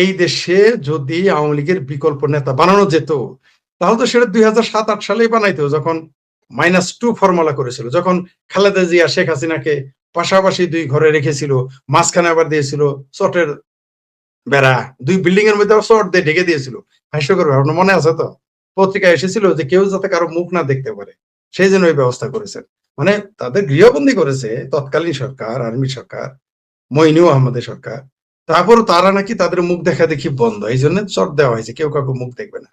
এই দেশে যদি আওয়ামী লীগের বিকল্প নেতা বানানো যেত, তাহলে তো সেটা 2007-8 সালেই বানাইতো, যখন -2 ফর্মুলা করেছিল, যখন খালেদা জিয়া শেখ হাসিনাকে পাশাপাশি 2 ঘরে রেখেছিল, মাঝখানে আবার দিয়েছিল চটের বেড়া, 2 বিল্ডিং এর মধ্যে চট দিয়ে ঢেকে দিয়েছিল। হাস্যকর, আপনার মনে আছে তো? পত্রিকায় এসেছিল যে কেউ যাতে কারো মুখ না দেখতে পারে, সেই জন্য ওই ব্যবস্থা করেছেন। মানে তাদের গৃহবন্দী করেছে তৎকালীন সরকার, আর্মি সরকার, মইনুল আহমেদের সরকার। তারপর তারা নাকি তাদের মুখ দেখা দেখি বন্ধ, এই জন্য চট দেওয়া হয়েছে, কেউ কাউকে মুখ দেখবে না।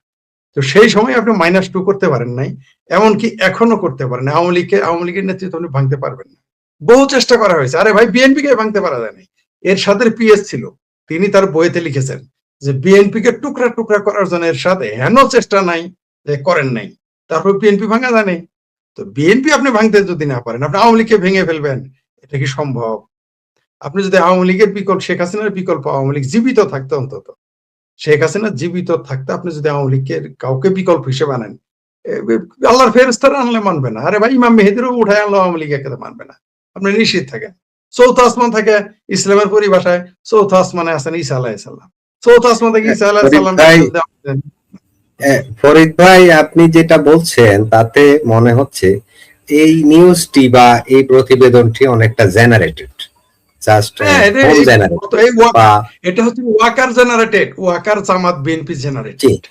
তো সেই সময় আপনি -2 করতে পারেন নাই, এমনকি এখনো করতে পারেন না। আওয়ামী লীগের নেতৃত্ব আপনি ভাঙতে পারবেন না। বহু চেষ্টা করা হয়েছে। আরে ভাই, বিএনপি কে ভাঙতে পারা যায়নি। এর সাথে পিএস ছিল, তিনি তার বইতে লিখেছেন যে বিএনপি কে টুকরা টুকরা করার জন্য এর সাথে হেন চেষ্টা নাই যে করেন নাই। তারপর বিএনপি ভাঙা জানে। তো বিএনপি আপনি ভাঙতে যদি না পারেন, আপনি আওয়ামী লীগকে ভেঙে ফেলবেন, এটা কি সম্ভব? আপনি যদি আওয়ামী লীগের বিকল্প, শেখ হাসিনার বিকল্প আওয়ামী লীগ জীবিত থাকতো, অন্তত শেখ হাসিনা জীবিত থাকতে আপনি যদি আওয়ামী লীগের কাউকে বিকল্প হিসেবে আনেন, আল্লাহর ফেরেশতারা আনলে মানবে না। আরে ভাই, ইমাম মেহেদিরও উঠায় আনলো, আওয়ামী লীগ একে মানবে না। আপনি নিশ্চিত থাকেন। চৌথ আসমান থাকে, ইসলামের পরিভাষায় চৌথ আসমানে আছেন ঈসা আলাইহিস সালাম। চৌথ আসমান থেকে ঈসা আলাইহিস সালাম। ফরিদ ভাই, আপনি যেটা বলছেন তাতে মনে হচ্ছে এই নিউজটি বা এই প্রতিবেদনটি অনেকটা জেনারেটেড, জাস্ট ফোন জেনারেটেড, বা এটা হচ্ছে ওয়াকার জেনারেটেড, ওয়াকার জামাত বিএনপি জেনারেটেড।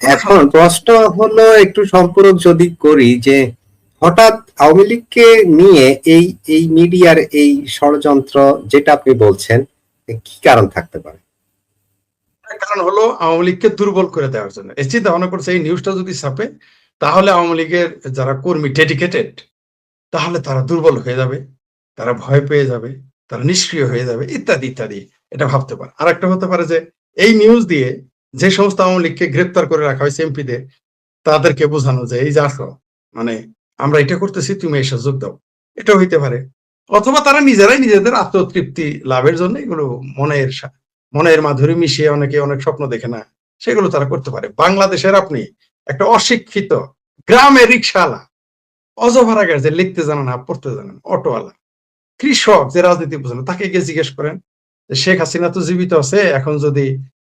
এখন প্রশ্ন হলো, একটু সম্পূরক যদি করি, যে হঠাৎ আওয়ামী লীগকে নিয়ে এই এই মিডিয়ার এই ষড়যন্ত্র যেটা আপনি বলছেন, কি কারণ থাকতে পারে? কারণ হলো আওয়ামী লীগকে দুর্বল করে দেওয়ার জন্য। এই চিন্তা ভাবনা করছে, এই নিউজটা যদি ছাপে তাহলে আওয়ামী লীগের যারা কর্মী ডেডিকেটেড, তাহলে তারা দুর্বল হয়ে যাবে, তারা ভয় পেয়ে যাবে, তারা নিষ্ক্রিয় হয়ে যাবে, ইত্যাদি ইত্যাদি। এটা ভাবতে পারে। আর একটা হতে পারে যে এই নিউজ দিয়ে যে সমস্ত আওয়ামী লীগকে গ্রেপ্তার করে রাখা হয়েছে এমপিদের, তাদেরকে বোঝানো যায় এই যে আসো, মানে আমরা এটা করতেছি, তুমি এসে যোগ দাও। এটাও হইতে পারে। অথবা তারা নিজেরাই নিজেদের আত্মতৃপ্তি লাভের জন্য এগুলো মনের মাধুরী মিশিয়ে অনেকে অনেক স্বপ্ন দেখে না, সেগুলো তারা করতে পারে। বাংলাদেশের আপনি একটা অশিক্ষিত গ্রামের রিক্সাওয়ালা, অজভাড়াগার যে লিখতে জানে না, পড়তে জানে না, অটোওয়ালা, কৃষক যে রাজনীতি বোঝে না, তাকে গিয়ে জিজ্ঞেস করেন যে শেখ হাসিনা তো জীবিত আছে, এখন যদি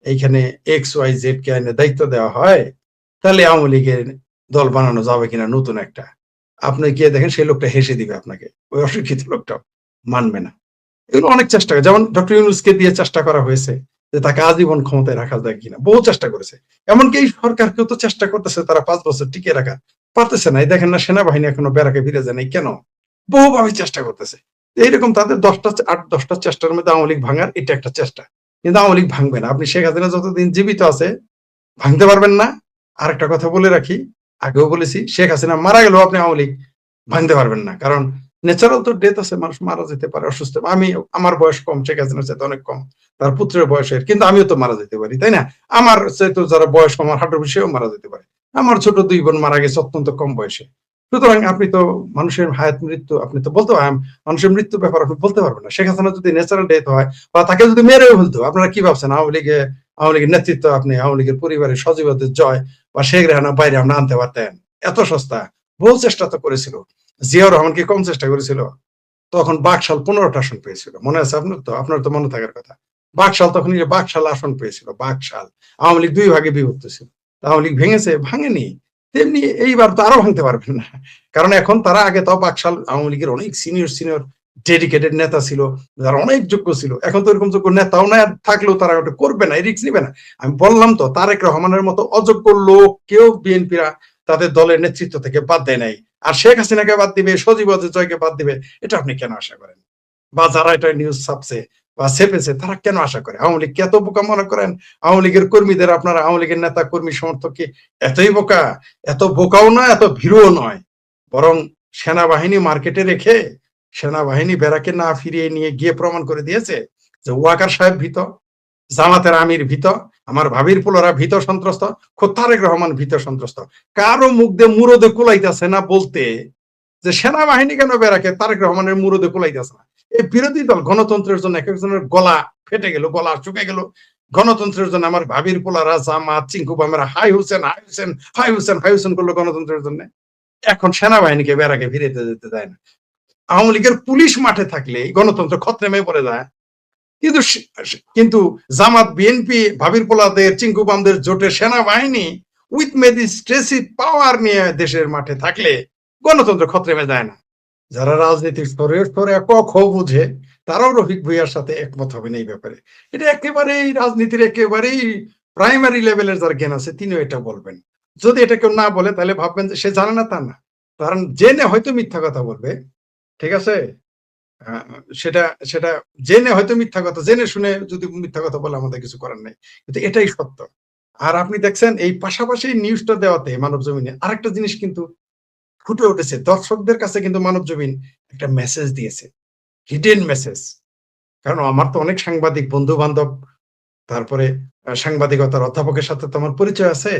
এইখানে XYZ কে আইনে দায়িত্ব দেওয়া হয়, তাহলে আওয়ামী লীগের দল বানানো যাবে কিনা নতুন একটা। আপনি গিয়ে দেখেন সেই লোকটা হেসে দিবে আপনাকে, ওই অশিক্ষিত লোকটা মানবে না। এগুলো অনেক চেষ্টা, যেমন ডক্টর ইউনূসকে দিয়ে চেষ্টা করা হয়েছে যে তাকে আজীবন ক্ষমতায় রাখা যায় কিনা, বহু চেষ্টা করেছে। এমনকি এই সরকারকেও তো চেষ্টা করতেছে তারা 5 বছর টিকে রাখা, পারতেছে না। এই দেখেন না, সেনাবাহিনী এখনো ব্যারাকে ফিরে যায় নাই কেন? বহুভাবে চেষ্টা করতেছে। এইরকম তাদের 8-10টা চেষ্টার মধ্যে আওয়ামী লীগ ভাঙার এটা একটা চেষ্টা। কিন্তু আওয়ামী লীগ ভাঙবে না। আপনি শেখ হাসিনা যতদিন জীবিত আছে ভাঙতে পারবেন না। আর একটা কথা বলে রাখি, আগেও বলেছি, শেখ হাসিনা মারা গেলেও আপনি আওয়ামী লীগ ভাঙতে পারবেন না। কারণ ন্যাচারাল তো ডেথ আছে, মানুষ মারা যেতে পারে, অসুস্থ। আমার বয়স কম, শেখ হাসিনার চাইতে অনেক কম, তার পুত্রের বয়সের, কিন্তু আমিও তো মারা যেতে পারি, তাই না? আমার চাইতে যারা বয়স কম, আমার হাঁটুর বিষয়েও মারা যেতে পারে। আমার ছোট 2 বোন মারা গেছে অত্যন্ত কম বয়সে। সুতরাং আপনি তো মানুষের হায়াত মৃত্যু আপনি তো বলতে পারেন, মানুষের মৃত্যুর ব্যাপার আপনি বলতে পারবেন না। শেখ হাসিনা যদি ন্যাচারাল ডেথ হয় বা তাকে যদি মেরেও ফেলতো, আপনারা কি ভাবছেন আওয়ামী লীগের নেতৃত্ব, আপনি আওয়ামী লীগের পরিবারের সজীবদের জয় বা শেখ রেহানা বাইরে আমরা আনতে পারতেন? এত সস্তা? বহু চেষ্টা তো করেছিল। জিয়াউর রহমান কি কম চেষ্টা করেছিল? তখন বাকশাল 15টা আসন পেয়েছিল, মনে আছে আপনার তো মনে থাকার কথা। বাকশাল তখন বাকশাল আসন পেয়েছিল, বাকশাল। আওয়ামী লীগ 2 ভাগে বিভক্ত ছিল। আওয়ামী লীগ ভেঙেছে? ভাঙেনি। তেমনি এইবার তো আরো ভাঙতে পারবেন না, কারণ এখন তারা, আগে তাও বাকশাল আওয়ামী লীগের অনেক সিনিয়র ডেডিকেটেড নেতা ছিল, যারা অনেক যোগ্য ছিল। এখন তো এরকম যোগ্য নেতাও না, থাকলেও তারা ওটা করবে না, রিস্ক নিবে না। আমি বললাম তো, তারেক রহমানের মতো অযোগ্য লোক কেউ বিএনপিরা তাদের দলের নেতৃত্ব থেকে বাদ দেয় নাই। আর শেখ হাসিনাকে বাদ দিবে, সজীব জয়কে বাদ দিবে, এটা আপনি কেন আশা করেন? বা যারা এটা নিউজ ছাপছে বা ছেপেছে, তারা কেন আশা করে? আওয়ামী লীগ এত বোকা মনে করেন? আওয়ামী লীগের কর্মীদের, আপনারা আওয়ামী লীগের নেতা কর্মী সমর্থক কি এতই বোকা? এত বোকাও না, এত ভীরুও নয়। বরং সেনাবাহিনী মার্কেটে রেখে সেনাবাহিনী ব্যারাকে না ফিরিয়ে নিয়ে গিয়ে প্রমাণ করে দিয়েছে যে ওয়াকার সাহেব ভীত, জামাতের আমির ভীত, আমার ভাবির পোলারা ভীত সন্ত্রস্ত, খোদ তারেক রহমান ভীত সন্ত্রস্ত। কারো মুখ দিয়ে মুরদে কুলাইতেছে না বলতে যে সেনাবাহিনী কেন বেরাকে, তারেক রহমানের মুরদে কুলাইতেছে না। এই বিরোধী দল গণতন্ত্রের জন্য এক একজনের গলা ফেটে গেল, গলা শুকে গেল। গণতন্ত্রের জন্য আমার ভাবির পোলারা, জামাত, চিঙ্কু বামেরা হাই হুসেন হাই হুসেন হাই হুসেন হাই হুসেন করলো গণতন্ত্রের জন্য। এখন সেনাবাহিনীকে বেরাকে ফিরে যেতে দেয় না। আওয়ামী লীগের পুলিশ মাঠে থাকলে গণতন্ত্র খতরে পড়ে যায়। কিন্তু কিন্তু জামাত বিএনপি ভাবির পোলাদের চিঙ্কু বামদের জোটের সেনাবাহিনী উইথ ম্যাজিস্ট্রেসি পাওয়ার নিয়ে দেশের মাঠে থাকলে গণতন্ত্র খতরেমে যায় না। যারা রাজনীতির স্তরে স্তরে ক খ বুঝে তারাও রফিক ভুইয়ার সাথে একমত হবেন এই ব্যাপারে। এটা একেবারেই রাজনীতির একেবারেই প্রাইমারি লেভেলের যার জ্ঞান আছে তিনিও এটা বলবেন। যদি এটা কেউ না বলে তাহলে ভাববেন যে সে জানে না, তা না, কারণ জেনে হয়তো মিথ্যা কথা বলবে, ঠিক আছে, সেটা সেটা জেনে হয়তো মিথ্যা কথা, জেনে শুনে যদি মিথ্যা কথা বলে আমাদের কিছু করার নেই, কিন্তু এটাই সত্য। আর আপনি দেখছেন এই পাশাপাশি নিউজটা দেওয়াতে মানব জমিনে আরেকটা জিনিস কিন্তু ফুটে উঠেছে, দর্শকদের কাছে কিন্তু মানব জমিন একটা মেসেজ দিয়েছে, হিডেন মেসেজ। কারণ আমার তো অনেক সাংবাদিক বন্ধু বান্ধব, তারপরে সাংবাদিকতার অধ্যাপকের সাথে তো আমার পরিচয় আছে,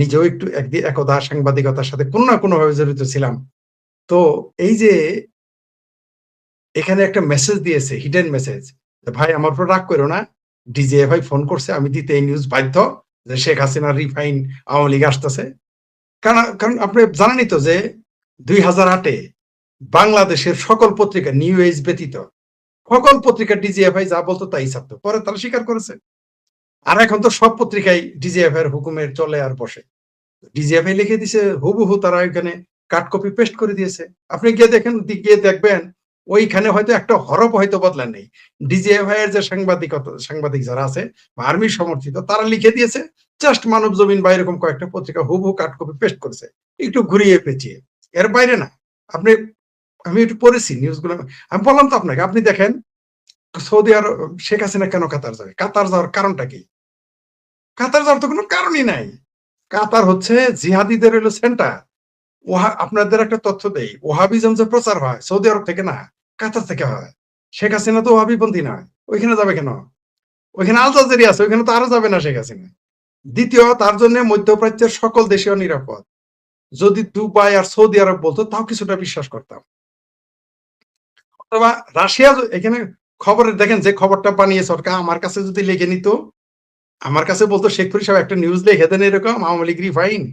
নিজেও একটু একদা সাংবাদিকতার সাথে কোনো না কোনো ভাবে জড়িত ছিলাম। তো এই যে এখানে একটা মেসেজ দিয়েছে, হিডেন মেসেজ, ভাই আমার উপর রাগ করো না, ডিজিএফআই ফোন করছে, আমি দিতে এই নিউজ বাধ্য যে শেখ হাসিনা রিফাইন আওয়ামী লীগ আসতেছে। কারণ কারণ আপনি জানেনই তো যে 2008-এ বাংলাদেশের সকল পত্রিকা, নিউ এজ ব্যতীত সকল পত্রিকা ডিজিএফআই যা বলতো তাই ছাপতো, পরে তারা স্বীকার করেছে। আর এখন তো সব পত্রিকায় ডিজিএফআই এর হুকুমের চলে আর বসে। ডিজিএফআই লিখে দিছে হুবহু, তারা এখানে কাট কপি পেস্ট করে দিয়েছে। আপনি গিয়ে দেখেন, গিয়ে দেখবেন ওইখানে হয়তো একটা হরফ হয়তো বদলা নেই। ডিজিএফআই এর যে সাংবাদিক যারা আছে আর্মি সমর্থিত, তারা লিখে দিয়েছে, জাস্ট মানব জমিন বা এরকম কয়েকটা পত্রিকা হুবহু কাট কপি পেস্ট করেছে, একটু ঘুরিয়ে পেঁচিয়ে, এর বাইরে না। আপনি, আমি একটু পড়েছি নিউজগুলো, আমি বললাম তো আপনাকে, আপনি দেখেন সৌদি আরব শেখ হাসিনা কেন কাতার যাবে, কাতার যাওয়ার কারণটা কি? কাতার যাওয়ার তো কোনো কারণই নাই। কাতার হচ্ছে জিহাদিদের হলো সেন্টার। আপনাদের একটা তথ্য দেই, ওহাবিজম যে প্রচার হয় সৌদি আরব থেকে না, কাতার থেকে হয়। শেখ হাসিনা তো ওহাবিপন্থী নয়, ওইখানে যাবে কেন? ওইখানে আল জাজিরা আছে, ওইখানে তো আরো যাবে না শেখ হাসিনা। দ্বিতীয়, তার জন্য মধ্যপ্রাচ্যের সকল দেশীয় নিরাপদ। যদি দুবাই আর সৌদি আরব বলতো তাও কিছুটা বিশ্বাস করতাম। অথবা রাশিয়া এখানে খবরে দেখেন, যে খবরটা বানিয়ে সরকার আমার কাছে যদি লিখে নিত, আমার কাছে বলতো শেখ ফরিদ সাহেব একটা নিউজ লিখে দেন এরকম আওয়ামী লীগ রিফাইন,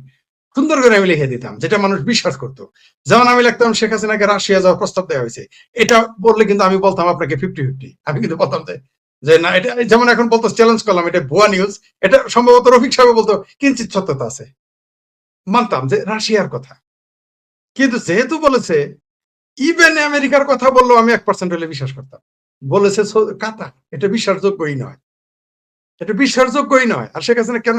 সুন্দর করে আমি লিখে দিতাম, যেটা মানুষ বিশ্বাস করতো। যেমন আমি লিখতাম শেখ হাসিনাকে রাশিয়া যাওয়ার প্রস্তাব দেওয়া হয়েছে, এটা বললে কিন্তু আমি বলতাম আপনাকে 50-50, আমি কিন্তু বলতাম যে না, এটা যেমন এখন বলতো চ্যালেঞ্জ করলাম এটা ভুয়া নিউজ, এটা সম্ভবত রফিক সাহেব বলতো কিঞ্চিত সত্যতা আছে, মানতাম যে রাশিয়ার কথা। কিন্তু যেহেতু বলেছে, ইভেন আমেরিকার কথা বললেও আমি 1% হলে বিশ্বাস করতাম। বলেছে কাতার, এটা বিশ্বাসযোগ্যই নয়, এটা বিশ্বাসযোগ্যই নয়। আর শেখ হাসিনা কেন,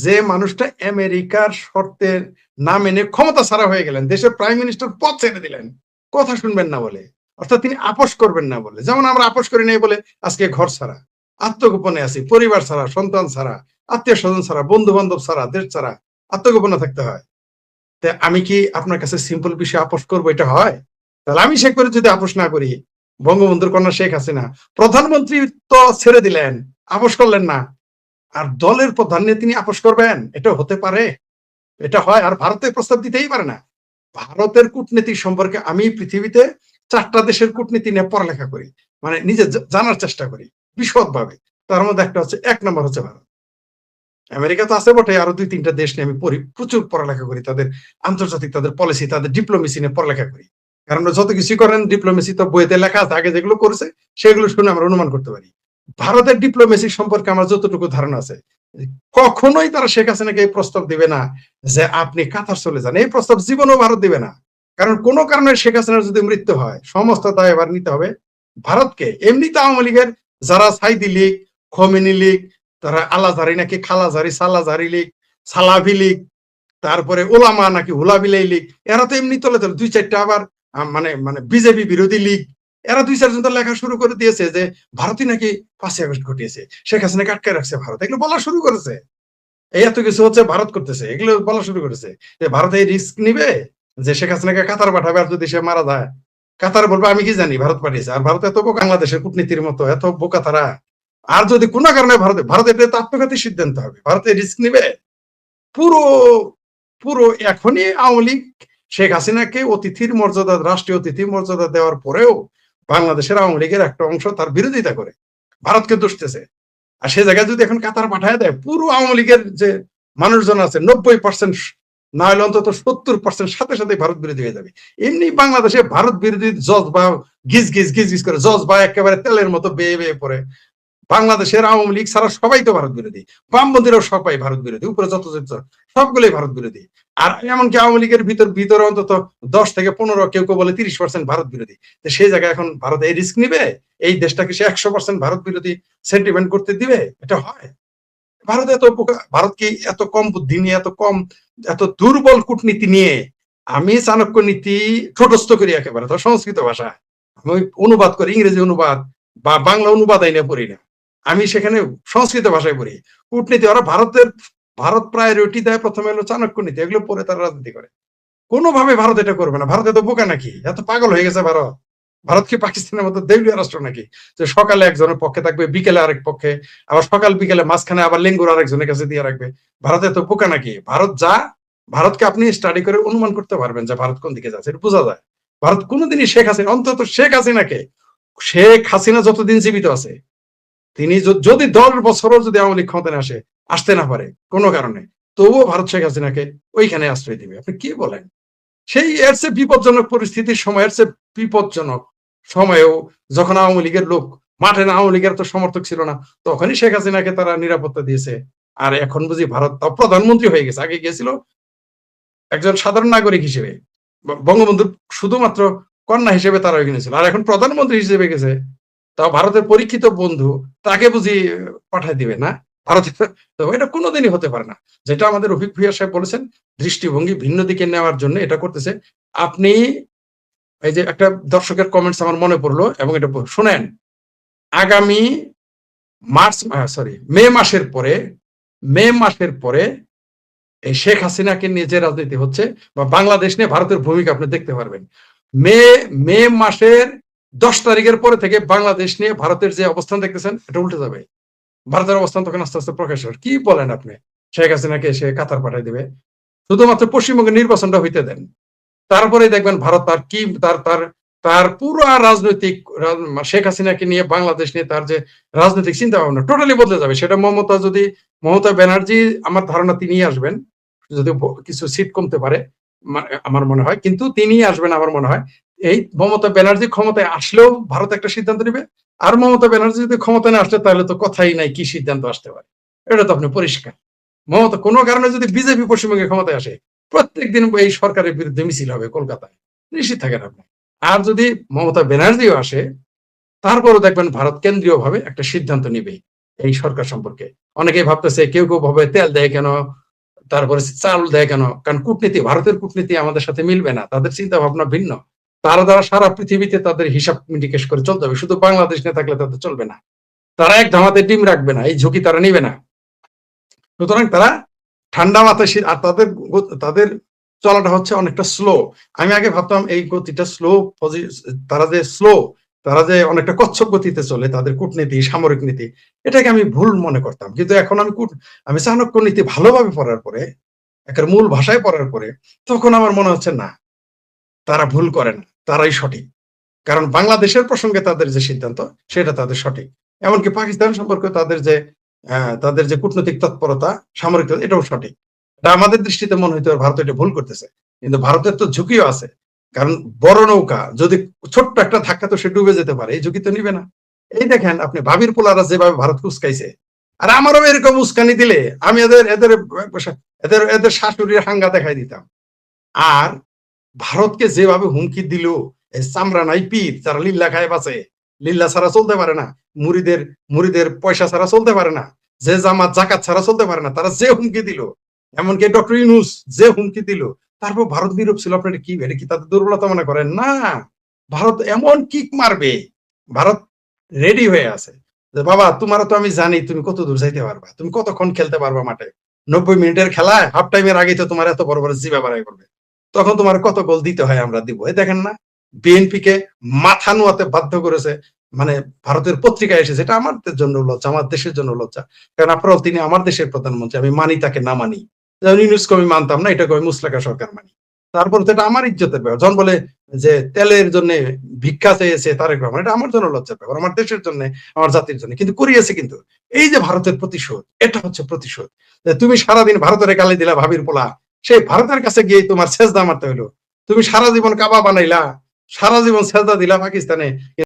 যে মানুষটা আমেরিকার শর্তের না মেনে ক্ষমতা ছাড়া হয়ে গেলেন, দেশের প্রাইম মিনিস্টার পদ ছেড়ে দিলেন কথা শুনবেন না বলে, অর্থাৎ তিনি আপোষ করবেন না বলে। যেমন আমরা আপোষ করি নাই বলে আজকে ঘর ছাড়া, আত্মগোপনে আছি, পরিবার ছাড়া, সন্তান ছাড়া, আত্মীয় স্বজন ছাড়া, বন্ধু বান্ধব ছাড়া, দেশ ছাড়া আত্মগোপনে থাকতে হয়। তা আমি কি আপনার কাছে সিম্পল বিষয়ে আপোষ করবো, এটা হয়? তাহলে আমি শেখ করে যদি আপোষ না করি, বঙ্গবন্ধুর কন্যা শেখ হাসিনা প্রধানমন্ত্রী তো ছেড়ে দিলেন, আপোষ করলেন না, আর দলের প্রধান নিয়ে তিনি আপোষ করবেন? এটা হতে পারে? এটা হয়? আর ভারতের প্রস্তাব দিতেই পারে না। ভারতের কূটনীতি সম্পর্কে আমি পৃথিবীতে 4টা দেশের কূটনীতি নিয়ে পড়ালেখা করি, মানে নিজে জানার চেষ্টা করি বিশদভাবে। তার মধ্যে একটা হচ্ছে, 1 নম্বর হচ্ছে ভারত। আমেরিকা তো আছে বটে, আরো 2-3টা দেশ নিয়ে আমি পড়ি, প্রচুর পড়ালেখা করি, তাদের আন্তর্জাতিক, তাদের পলিসি, তাদের ডিপ্লোমেসি নিয়ে পড়ালেখা করি। কারণ যত কিছু করেন ডিপ্লোমেসি তো বইতে লেখা আছে, আগে যেগুলো করেছে সেগুলো শুনে আমরা অনুমান করতে পারি। ভারতের ডিপ্লোমেসি সম্পর্কে আমার যতটুকু ধারণা আছে, কখনোই তারা শেখ হাসিনাকে এই প্রস্তাব দিবে না যে আপনি কাতার চলে যান, এই প্রস্তাব জীবনেও ভারত দিবে না। কারণ কোনো কারণে শেখ হাসিনার যদি মৃত্যু হয়, সমস্ত দায় এবার নিতে হবে ভারতকে। এমনিতে আওয়ামী লীগের যারা সাইদি লীগ, খমেনি লীগ, তারা আলাজারি নাকি খালাজারি, সালাজারি লীগ, সালাভি লীগ, তারপরে ওলামা নাকি হুলাবিলাই লীগ, এরা তো এমনি তলে তলে 2-4টা আবার মানে মানে বিজেপি বিরোধী লীগ, এরা 2-4 জন তো লেখা শুরু করে দিয়েছে যে ভারতই নাকি 5ই আগস্ট ঘটিয়েছে, শেখ হাসিনাকে আটকে রাখছে ভারত, এগুলো বলা শুরু করেছে। এই এত কিছু হচ্ছে ভারত করতেছে, এগুলো বলা শুরু করেছে যে ভারত এই রিস্ক নিবে যে শেখ হাসিনাকে কাতার পাঠাবে, আর যদি সে মারা যায় কাতার বলবে আমি কি জানি ভারত পাঠিয়েছে। আর ভারত এত বোকা, বাংলাদেশের কূটনীতির মতো এত বোকা তারা। আর যদি কোনো কারণে ভারত এটা আত্মঘাতী সিদ্ধান্ত হবে, ভারতে রিস্ক নিবে পুরো পুরো। এখনই আওয়ামী লীগ শেখ হাসিনাকে অতিথির মর্যাদা, রাষ্ট্রীয় অতিথি মর্যাদা দেওয়ার পরেও বাংলাদেশের আওয়ামী লীগের একটা অংশ তার বিরোধিতা করে, ভারতকে দোষতেছে। আর সে জায়গায় যদি এখন কাতার পাঠায় দেয়, পুরো আওয়ামী লীগের যে মানুষজন আছে 90% না হলে অন্তত 70% সাথে সাথে ভারত বিরোধী হয়ে যাবে। এমনি বাংলাদেশে ভারত বিরোধী জজ বা গিজ গিজ গিজ গিজ করে জজ বা একেবারে তেলের মতো বেয়ে বেয়ে পড়ে। বাংলাদেশের আওয়ামী লীগ ছাড়া সবাই তো ভারত বিরোধী, বামপন্থীরাও সবাই ভারত বিরোধী, উপরে যত সবগুলোই ভারত বিরোধী। আর এমনকি আওয়ামী লীগের ভিতরে অন্তত 10 থেকে 15, কেউ কেউ বলে 30% ভারত বিরোধী। তো সেই জায়গায় এখন ভারত এই রিস্ক নিবে, এই দেশটাকে সে 100% ভারত বিরোধী সেন্টিমেন্ট করতে দিবে? এটা হয়? ভারত ভারত কি এত কম বুদ্ধি নিয়ে, এত দুর্বল কূটনীতি নিয়ে? আমি চাণক্য নীতি ঠোঁটস্থ করি একেবারে, তো সংস্কৃত ভাষা আমি অনুবাদ করি, ইংরেজি অনুবাদ বা বাংলা অনুবাদ আইনে পড়ি না, আমি সেখানে সংস্কৃত ভাষায় পড়ি। কূটনীতি ওরা ভারত প্রায়োরিটি দেয় প্রথমে হলো চাণক্য নীতি, এগুলো পরে তারা রাজনীতি করে। কোনোভাবে ভারত এটা করবে না। ভারত এত বোকা নাকি? এত পাগল হয়ে গেছে ভারত? ভারত কি পাকিস্তানের মতো দেউলিয়া রাষ্ট্র নাকি, যে সকালে একজনের পক্ষে থাকবে, বিকেলে আরেক পক্ষে, আবার সকাল বিকেলে মাঝখানে আবার লেঙ্গুর আরেকজনের কাছে দিয়ে রাখবে? ভারত এত বোকা নাকি? ভারতকে আপনি স্টাডি করে অনুমান করতে পারবেন যে ভারত কোন দিকে যাচ্ছে, এটা বোঝা যায়। ভারত কোনোদিনই অন্তত শেখ হাসিনা যতদিন জীবিত আছে, তিনি যদি 10 বছরও যদি আওয়ামী লীগ ক্ষমতায় আসতে না পারে কোনো কারণে, তবুও ভারত শেখ হাসিনাকে ওইখানে আশ্রয় দিবে। আপনি কি বলেন? সেই এর চেয়ে বিপজ্জনক পরিস্থিতির সময়, এর চেয়ে বিপজ্জনক সময়েও যখন আওয়ামী লীগের লোক মাঠে না, আওয়ামী লীগের তো সমর্থক ছিল না, তখনই শেখ হাসিনাকে তারা নিরাপত্তা দিয়েছে। আর এখন বুঝি ভারত তাও প্রধানমন্ত্রী হয়ে গেছে, আগে গিয়েছিল একজন সাধারণ নাগরিক হিসেবে, বঙ্গবন্ধুর শুধুমাত্র কন্যা হিসেবে তারা ওইখানে ছিল, আর এখন প্রধানমন্ত্রী হিসেবে গেছে। তাও ভারতের পরীক্ষিত বন্ধু, তাকে বুঝি পাঠায় দিবে না ভারতে? তো এটা কোনোদিনই হতে পারে না। যেটা আমাদের রফিক ভুইয়া সাহেব বলেছেন, দৃষ্টিভঙ্গি ভিন্ন দিকে নেওয়ার জন্য এটা করতেছে। আপনি এই যে একটা দর্শকের কমেন্টস আমার মনে পড়লো, এবং এটা শোনেন, আগামী মে মাসের পরে এই শেখ হাসিনাকে নিয়ে যে রাজনীতি হচ্ছে বা বাংলাদেশ নিয়ে ভারতের ভূমিকা আপনি দেখতে পারবেন। মে মাসের 10 তারিখের পরে থেকে বাংলাদেশ নিয়ে ভারতের যে অবস্থান দেখতেছেন, এটা উল্টে যাবে। ভারতের অবস্থান তখন আস্তে আস্তে প্রকাশ হবে। কি বলেন আপনি? শেখ হাসিনাকে এসে কাতার পাঠাই দিবে? শুধুমাত্র পশ্চিমবঙ্গের নির্বাচনটা হইতে দেন, তারপরে দেখবেন ভারত তার কি তার পুরো রাজনৈতিক শেখ হাসিনাকে নিয়ে, বাংলাদেশ নিয়ে তার যে রাজনৈতিক চিন্তা ভাবনা টোটালি বদলে যাবে। সেটা মমতা ব্যানার্জি, আমার ধারণা তিনি আসবেন, যদি কিছু সিট কমতে পারে আমার মনে হয়, কিন্তু তিনি আসবেন আমার মনে হয়। এই মমতা ব্যানার্জি ক্ষমতায় আসলেও ভারত একটা সিদ্ধান্ত নেবে, আর মমতা ব্যানার্জি যদি ক্ষমতায় না আসে তাহলে তো কথাই নাই কি সিদ্ধান্ত আসতে পারে। এটা তো আপনি পরিষ্কার। মমতা কোনো কারণে যদি বিজেপি পশ্চিমবঙ্গে ক্ষমতায় আসে, প্রত্যেকদিন এই সরকারের বিরুদ্ধে মিছিল হবে কলকাতায়, নিশ্চিত থাকেন আপনি। আর যদি মমতা ব্যানার্জিও আসে, তারপরও দেখবেন ভারত কেন্দ্রীয় ভাবে একটা সিদ্ধান্ত নিবে এই সরকার সম্পর্কে। অনেকেই ভাবতেছে, কেউ কেউ ভাবে তেল দেয় কেন, তারপরে চাল দেয় কেন, কারণ ভারতের কূটনীতি আমাদের সাথে মিলবে না, তাদের চিন্তা ভাবনা ভিন্ন। তারা দ্বারা সারা পৃথিবীতে তাদের হিসাব নিকেশ করে চলতে হবে, শুধু বাংলাদেশ নিয়ে থাকলে তাদের চলবে না। তারা এক ধামাতে ডিম রাখবে না, এই ঝুঁকি তারা নিবে না। সুতরাং তারা ঠান্ডা মাথায়, আর তাদের চলাটা হচ্ছে অনেকটা স্লো। আমি আগে ভাবতাম এই গতিটা স্লো, তারা যে অনেকটা কচ্ছপ গতিতে চলে, তাদের কূটনীতি, সামরিক নীতি, এটাকে আমি ভুল মনে করতাম। কিন্তু এখন আমি চাণক্য নীতি ভালোভাবে পড়ার পরে, একটা মূল ভাষায় পড়ার পরে, তখন আমার মনে হচ্ছে না, তারা ভুল করে না, তারাই সঠিক। কারণ বাংলাদেশের প্রসঙ্গে তাদের যে সিদ্ধান্ত, সেটা তাদের সঠিক। এমনকি পাকিস্তান সম্পর্কে তাদের যে কূটনৈতিক তৎপরতা, সামরিক, এটাও সঠিক। এটা আমাদের দৃষ্টিতে মনে হইতে পারে ভারত এটা ভুল করতেছে, কিন্তু ভারতের তো ঝুঁকিও আছে। কারণ বড় নৌকা যদি ছোট্ট একটা ধাক্কা, তো সে ডুবে যেতে পারে, এই ঝুঁকি তো নিবে না। এই দেখেন আপনি ভাবির পোলারা যেভাবে ভারতকে উস্কাইছে, আর আমারও এরকম উস্কানি দিলে আমি এদের শাশুড়ির হাঙ্গা দেখাই দিতাম। আর ভারতকে যেভাবে হুমকি দিল, চামড়া নাই পীর, যারা লিল্লা খায় বাঁচে, লিল্লা ছাড়া চলতে পারে না, মুড়িদের পয়সা ছাড়া চলতে পারে না, যে জামাত জাকাত ছাড়া চলতে পারে না, তারা যে হুমকি দিল, এমনকি ডক্টর ইউনূস যে হুমকি দিল, তারপর ভারত নীরব ছিল। আপনারা কি এটা কি তাদের দুর্বলতা মনে করেন? না, ভারত এমন কিক মারবে, ভারত রেডি হয়ে আছে যে বাবা, তোমার তো আমি জানি তুমি কত দূর যাইতে পারবা, তুমি কতক্ষণ খেলতে পারবা মাঠে। 90 মিনিটের খেলায় হাফ টাইমের আগে তো তোমার এত বড় বড় জিবা বাড়াই করবে, তখন তোমার কত গোল দিতে হয় আমরা দিব। এই দেখেন না, বিএনপি কে মাথা নোয়াতে বাধ্য করেছে, মানে ভারতের পত্রিকায় এসেছে। এটা আমাদের জন্য লজ্জা, আমার দেশের জন্য লজ্জা। কারণ আপনারাও, তিনি আমার দেশের প্রধানমন্ত্রী, আমি মানি তাকে না মানি, যেমন ইউনূসকে আমি মানতাম না, এটাকে আমি মুসলাকা সরকার মানি। তারপর তো এটা আমার ইজ্জতের ব্যাপার। যখন বলে যে তেলের জন্য ভিক্ষা চেয়েছে তারেক রহমান, এটা আমার জন্য লজ্জার ব্যাপার, আমার দেশের জন্য, আমার জাতির জন্য। কিন্তু করিয়েছে, কিন্তু এই যে ভারতের প্রতিশোধ, এটা হচ্ছে প্রতিশোধ। তুমি সারাদিন ভারতের গালি দিলা, ভাবির পোলা, সেই ভারতের কাছে গিয়ে তোমার সেজদা মারতে হলো। তুমি সারা জীবন কাবা বানাইলা, সারা জীবন সেজদা দিলা পাকিস্তানে,